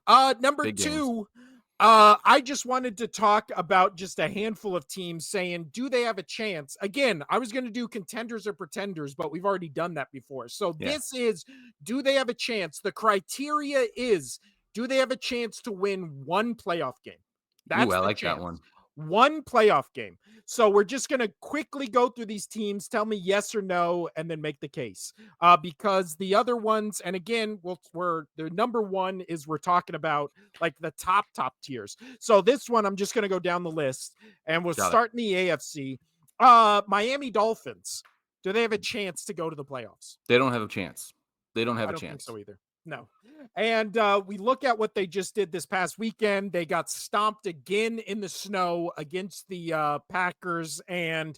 Number Big games. two, I just wanted to talk about just a handful of teams saying, do they have a chance? Again, I was going to do contenders or pretenders, but we've already done that before. So Yeah. this is, do they have a chance? The criteria is, do they have a chance to win one playoff game? Ooh, That's I the like that chance. one. One playoff game. So we're just going to quickly go through these teams, tell me yes or no, and then make the case. Because the other ones, and again, we're the number one is we're talking about like the top tiers. So this one, I'm just going to go down the list, and we'll Got it. start in the AFC. Miami Dolphins. Do they have a chance to go to the playoffs? They don't have a chance. They don't have I a don't think chance. so either. No. And we look at what they just did this past weekend. They got stomped again in the snow against the Packers. And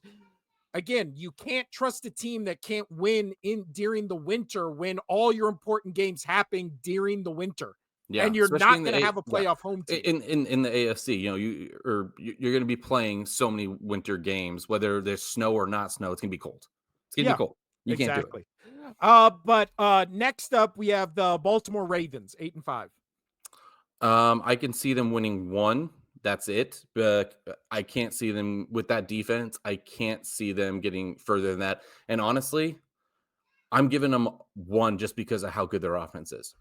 again, you can't trust a team that can't win in during the winter when all your important games happen during the winter. Yeah, And you're especially not in going the to A have a yeah. playoff home team. In the AFC, you're gonna be playing so many winter games, whether there's snow or not snow, it's gonna be cold. It's gonna be Yeah, cold. You can't do it. exactly. But next up, we have the Baltimore Ravens, 8-5. I can see them winning one. That's it. But I can't see them with that defense. I can't see them getting further than that. And honestly, I'm giving them one just because of how good their offense is.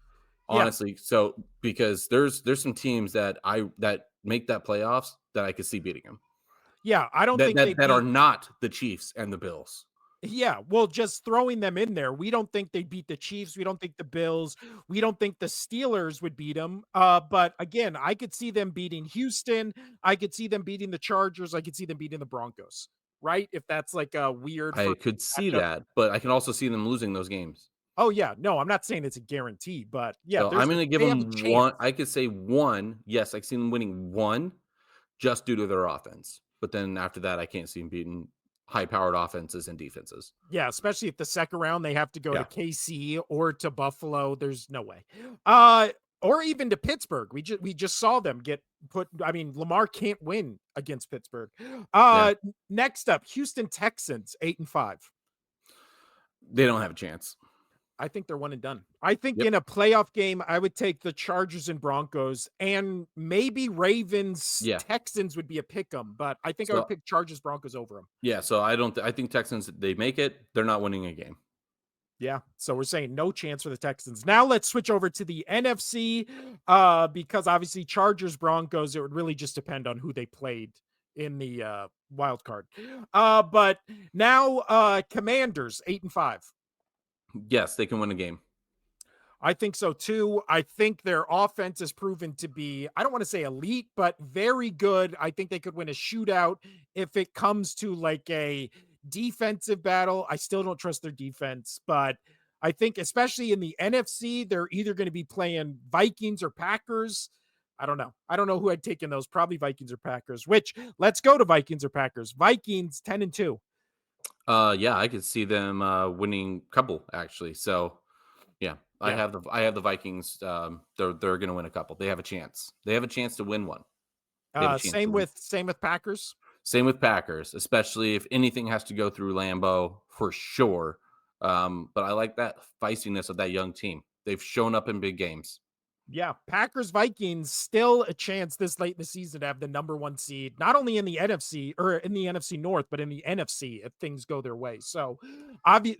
Yeah, Honestly, so because there's some teams that make that playoffs that I could see beating them. yeah. I don't That think they that that are beat. not the Chiefs and the Bills. Yeah, well, just throwing them in there. We don't think they beat the Chiefs. We don't think the Bills. We don't think the Steelers would beat them. But again, I could see them beating Houston. I could see them beating the Chargers. I could see them beating the Broncos. Right? If that's like a weird I first could see matchup. that, but I can also see them losing those games. Oh yeah, no, I'm not saying it's a guarantee, but yeah, So I'm going to give they have a them chance. one. I could say one. Yes, I can see them winning one just due to their offense. But then after that, I can't see them beating high-powered offenses and defenses. Yeah, especially if the second round they have to go to Yeah, KC or to Buffalo. There's no way. Uh or even to Pittsburgh. We just saw them get put. I mean, Lamar can't win against Pittsburgh. yeah. Next up, Houston Texans, 8-5. They don't have a chance. I think they're one and done. I think Yep. in a playoff game, I would take the Chargers and Broncos, and maybe Ravens Yeah. Texans would be a pick 'em, but I think I would So pick Chargers Broncos over them. yeah. So I don't. I think Texans they make it. They're not winning a game. Yeah, so we're saying no chance for the Texans. Now let's switch over to the NFC, because obviously Chargers, Broncos, it would really just depend on who they played in the wild card. But now Commanders, 8-5. Yes, they can win a game. I think so too. I think their offense has proven to be, I don't want to say elite, but very good. I think they could win a shootout if it comes to like a defensive battle. I still don't trust their defense, but I think especially in the NFC, they're either going to be playing Vikings or Packers. I don't know. I don't know who I'd take in those. Probably Vikings or Packers, which let's go to Vikings or Packers. Vikings 10-2. Yeah, I could see them winning a couple actually. So yeah, Yeah. I have the Vikings. They're going to win a couple. They have a chance. They have a chance to win one. They have a chance to Same win. with Packers. Same with Packers, especially if anything has to go through Lambeau for sure. But I like that feistiness of that young team. They've shown up in big games. Yeah, Packers Vikings still a chance this late in the season to have the number one seed, not only in the NFC or in the NFC North, but in the NFC if things go their way. So,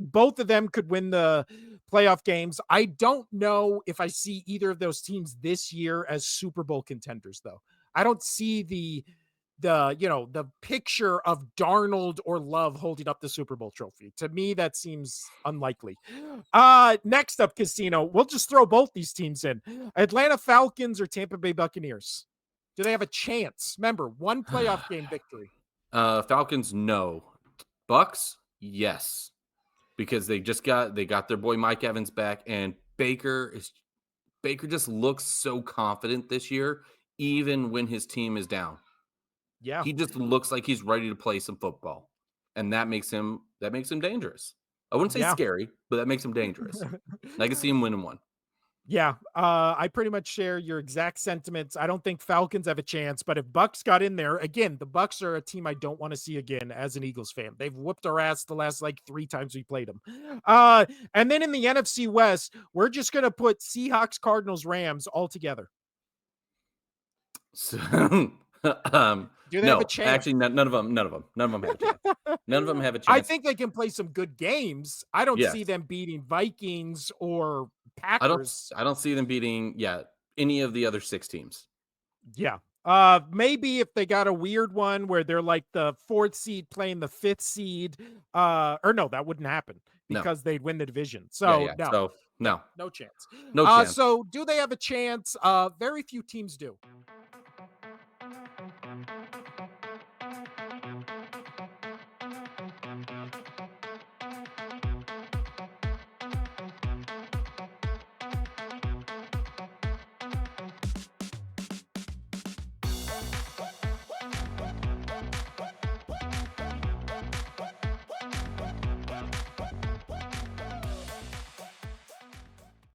both of them could win the playoff games. I don't know if I see either of those teams this year as Super Bowl contenders, though. I don't see the picture of Darnold or Love holding up the Super Bowl trophy. To me, that seems unlikely. Next up, Casino. We'll just throw both these teams in. Atlanta Falcons or Tampa Bay Buccaneers. Do they have a chance? Remember, one playoff game victory. Falcons, no. Bucks, yes, because they got their boy Mike Evans back, and Baker just looks so confident this year, even when his team is down. Yeah. He just looks like he's ready to play some football, and that makes him dangerous. I wouldn't say Yeah. scary, but that makes him dangerous. And I can see him winning one. Yeah, I pretty much share your exact sentiments. I don't think Falcons have a chance, but if Bucks got in there, again, the Bucks are a team I don't want to see again as an Eagles fan. They've whooped our ass the last like 3 times we played them. And then in the NFC West, we're just going to put Seahawks, Cardinals, Rams all together. So, Do they have a no, chance? actually, none of them have a chance. None of them have a I chance. think they can play some good games. I don't see Yes. them beating Vikings or I don't Packers. s I don't see them beating, any of the other 6 teams. Yeah. Maybe if they got a weird one where they're like the 4th seed playing the 5th seed, or no, that wouldn't happen No. because they'd win the division. Yeah. So no, So, no, no. no chance. No chance. So do they have a chance? Very few teams do.